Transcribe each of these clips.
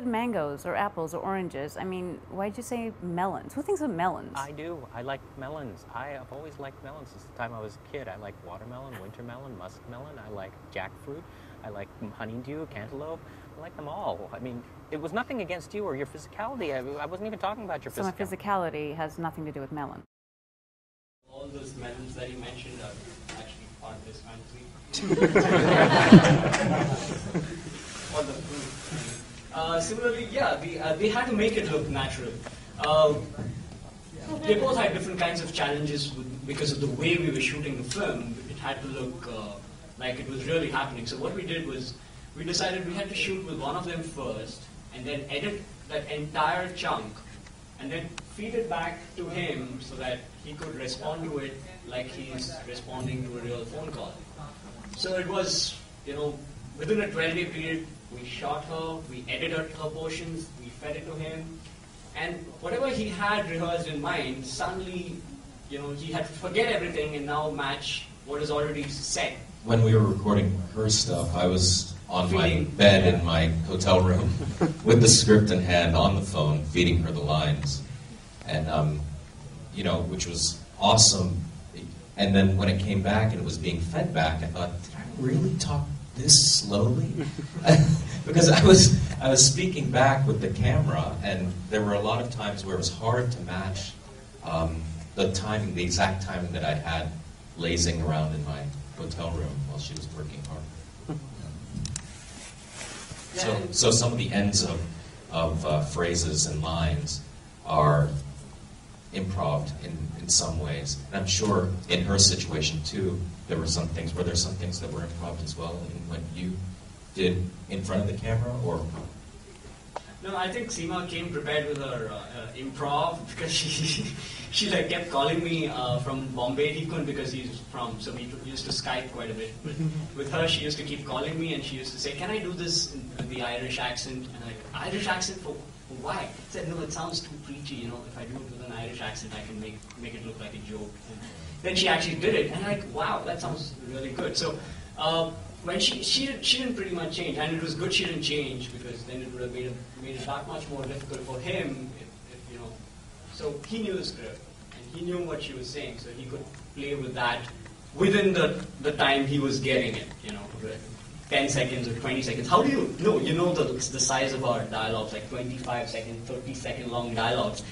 Mangoes or apples or oranges. I mean, why'd you say melons? Who thinks of melons? I do. I like melons. I have always liked melons since the time I was a kid. I like watermelon, wintermelon, muskmelon. I like jackfruit. I like honeydew, cantaloupe. I like them all. I mean, it was nothing against you or your physicality. I wasn't even talking about your physicality. So my physicality has nothing to do with melon. All those melons that you mentioned are actually part of this fantasy. All the fruit. Similarly, yeah, they had to make it look natural. They both had different kinds of challenges because of the way we were shooting the film. It had to look like it was really happening. So what we did was we decided we had to shoot with one of them first and then edit that entire chunk and then feed it back to him so that he could respond to it like he's responding to a real phone call. So it was, within a 12-day period, we shot her, we edited her portions, we fed it to him, and whatever he had rehearsed in mind, suddenly, he had to forget everything and now match what is already set. When we were recording her stuff, I was on my bed in my hotel room with the script in hand on the phone, feeding her the lines, and which was awesome. And then when it came back and it was being fed back, I thought, did I really talk this slowly? Because I was speaking back with the camera, and there were a lot of times where it was hard to match the timing, the exact timing that I had lazing around in my hotel room while she was working hard. So some of the ends of phrases and lines are improv in some ways. And I'm sure in her situation too, were there some things that were improv as well in what you did in front of the camera, or? No, I think Seema came prepared with her improv because she kept calling me from Bombay. He couldn't because he's from, so we used to Skype quite a bit. But with her, she used to keep calling me and she used to say, "Can I do this with the Irish accent?" And I'm like, "Irish accent for why?" I said, "No, it sounds too preachy. If I do it with an Irish accent, I can make it look like a joke." And then she actually did it, and I'm like, "Wow, that sounds really good." So when she didn't pretty much change, and it was good she didn't change because then it would have made it that much more difficult for him. So he knew the script and he knew what she was saying, so he could play with that within the time he was getting it. 10 seconds or 20 seconds. How do you know? The size of our dialogues, like 25-second, 30-second long dialogues.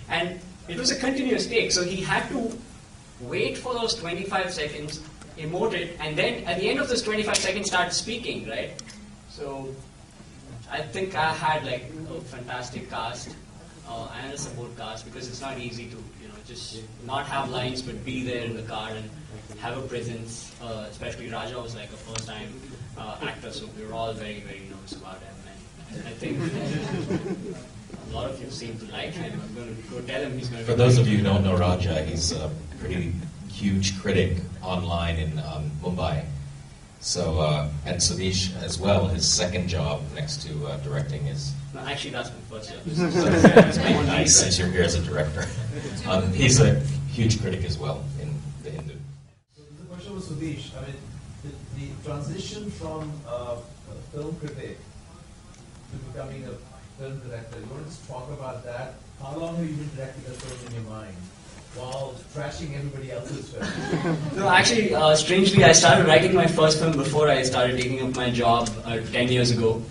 And it was a continuous take, so he had to wait for those 25 seconds, emote it, and then at the end of this 25 seconds start speaking, right? So I think I had a fantastic cast and a support cast, because it's not easy to just not have lines but be there in the car and have a presence. Especially Raja was like a first-time actor, so we were all very, very nervous about him. And I think a lot of you seem to like him. I'm going to go tell him he's going to. For those of you who don't know Raja, he's a pretty huge critic online in Mumbai. So, and Sudhish as well, his second job next to directing is... No, actually that's my first job. It's nice since you're here as a director. He's a huge critic as well in the Hindu. So the question was Sudhish. I mean, the transition from a film critic to becoming a film director, you want to just talk about that? How long have you been directing a film in your mind while trashing everybody else's film? No, actually, strangely, I started writing my first film before I started taking up my job 10 years ago.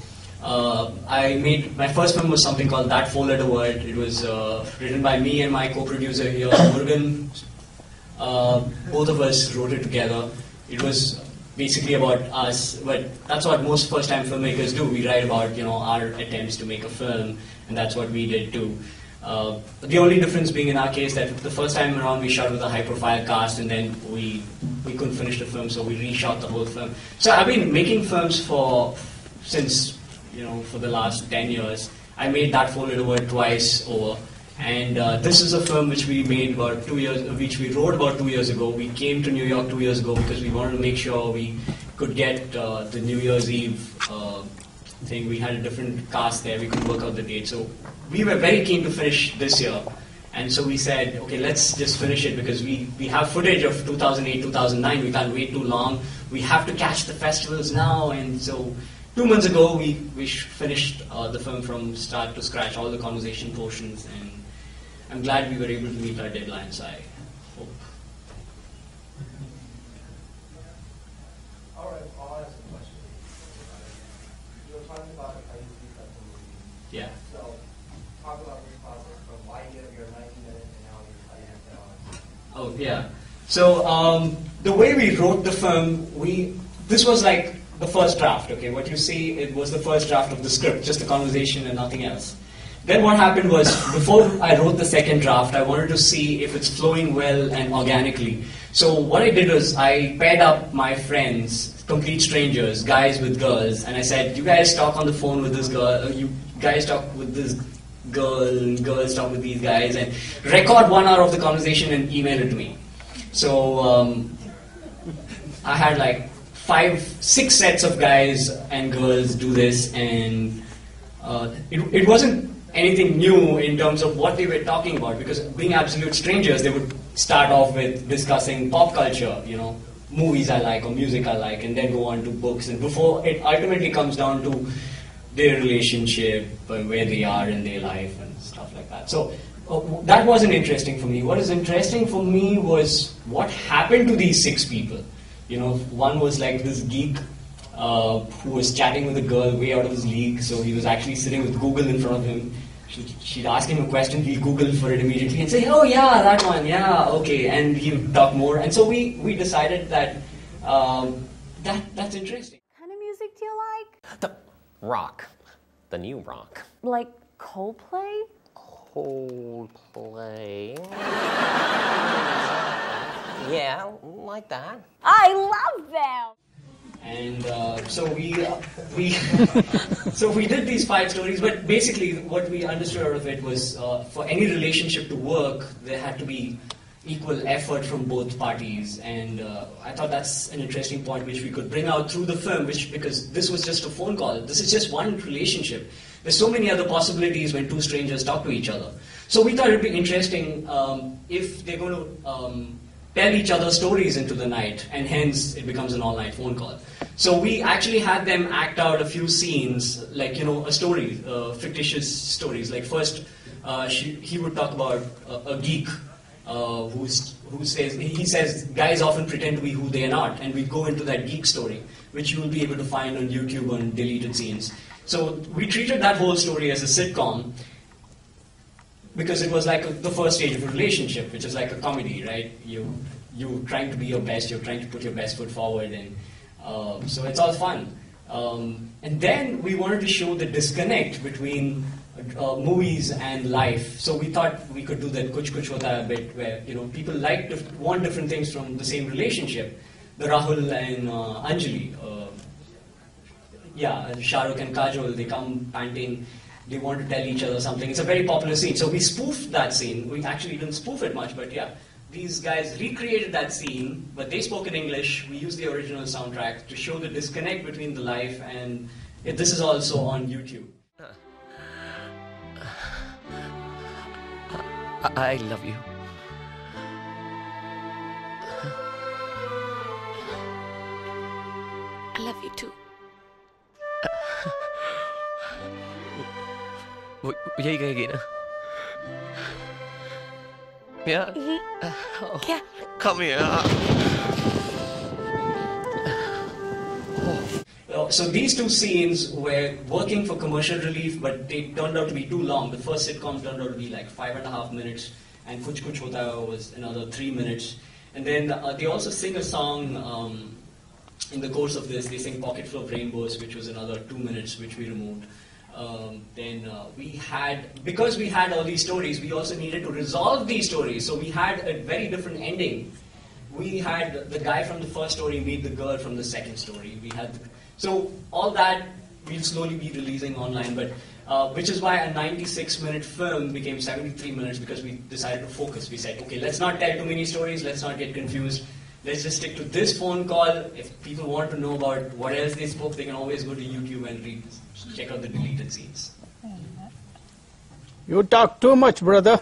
My first film was something called That Four-Letter Word. It was written by me and my co-producer here, Murugan. Both of us wrote it together. It was basically about us, but that's what most first-time filmmakers do. We write about our attempts to make a film, and that's what we did too. The only difference being in our case that the first time around we shot with a high-profile cast, and then we couldn't finish the film, so we reshot the whole film. So I've been making films since for the last 10 years. I made That Four-Letter Word twice over, and this is a film which we made about 2 years, which we wrote about 2 years ago. We came to New York 2 years ago because we wanted to make sure we could get the New Year's Eve thing. We had a different cast there. We could work out the date. So we were very keen to finish this year. And so we said, okay, let's just finish it because we have footage of 2008, 2009. We can't wait too long. We have to catch the festivals now. And so 2 months ago, we finished the film from start to scratch, all the conversation portions, and I'm glad we were able to meet our deadlines, I hope. All right, I'll ask a question. You were talking about how you see that movie. Yeah. So, talk about this process from why you have your 90 minutes and now you're cutting it down. Oh, yeah. So, the way we wrote the film, this was like the first draft, okay? What you see, it was the first draft of the script, just the conversation and nothing else. Then what happened was, before I wrote the second draft, I wanted to see if it's flowing well and organically. So what I did was, I paired up my friends, complete strangers, guys with girls, and I said, you guys talk on the phone with this girl, you guys talk with this girl, and girls talk with these guys, and record 1 hour of the conversation and email it to me. So I had like 5-6 sets of guys and girls do this, and it wasn't anything new in terms of what they were talking about, because being absolute strangers, they would start off with discussing pop culture, you know, movies I like or music I like, and then go on to books, and before it ultimately comes down to their relationship, where they are in their life and stuff like that. So that wasn't interesting for me. What is interesting for me was what happened to these 6 people. You know, one was like this geek who was chatting with a girl way out of his league, so he was actually sitting with Google in front of him. She'd ask him a question, he'd Google for it immediately and say, oh yeah, that one, yeah, okay, and he would talk more. And so we decided that that's interesting. What kind of music do you like? The rock. The new rock. Like Coldplay? Coldplay. Yeah, like that. I love them! And so we did these 5 stories, but basically what we understood out of it was for any relationship to work, there had to be equal effort from both parties, and I thought that's an interesting point which we could bring out through the film, because this was just a phone call. This is just one relationship. There's so many other possibilities when 2 strangers talk to each other. So we thought it'd be interesting if they're going to tell each other stories into the night, and hence it becomes an all-night phone call. So we actually had them act out a few scenes, like, you know, a story, fictitious stories. Like first, he would talk about a geek who says guys often pretend to be who they are not, and we go into that geek story, which you will be able to find on YouTube on deleted scenes. So we treated that whole story as a sitcom, because it was like the first stage of a relationship, which is like a comedy, right? You're trying to be your best, you're trying to put your best foot forward, and so it's all fun. And then we wanted to show the disconnect between movies and life. So we thought we could do that kuch kuch hota hai bit, where, you know, people want different things from the same relationship. The Rahul and Anjali, Shah Rukh and Kajol, they come panting. They want to tell each other something. It's a very popular scene. So we spoofed that scene. We actually didn't spoof it much, but yeah. These guys recreated that scene, but they spoke in English. We used the original soundtrack to show the disconnect between the life, and this is also on YouTube. I love you. I love you too. वो यही कहेगी ना? Yeah? Yeah. Come here. So these 2 scenes were working for commercial relief, but they turned out to be too long. The first sitcom turned out to be like 5.5 minutes, and Kuch Kuch Hota Hai was another 3 minutes. And then they also sing a song in the course of this. They sing Pocket Full of Rainbows, which was another 2 minutes, which we removed. Because we had all these stories, we also needed to resolve these stories. So we had a very different ending. We had the guy from the first story meet the girl from the second story. So all that we'll slowly be releasing online, but which is why a 96-minute film became 73 minutes, because we decided to focus. We said, okay, let's not tell too many stories, let's not get confused. Let's just stick to this phone call. If people want to know about what else they spoke, they can always go to YouTube and check out the deleted scenes. You talk too much, brother.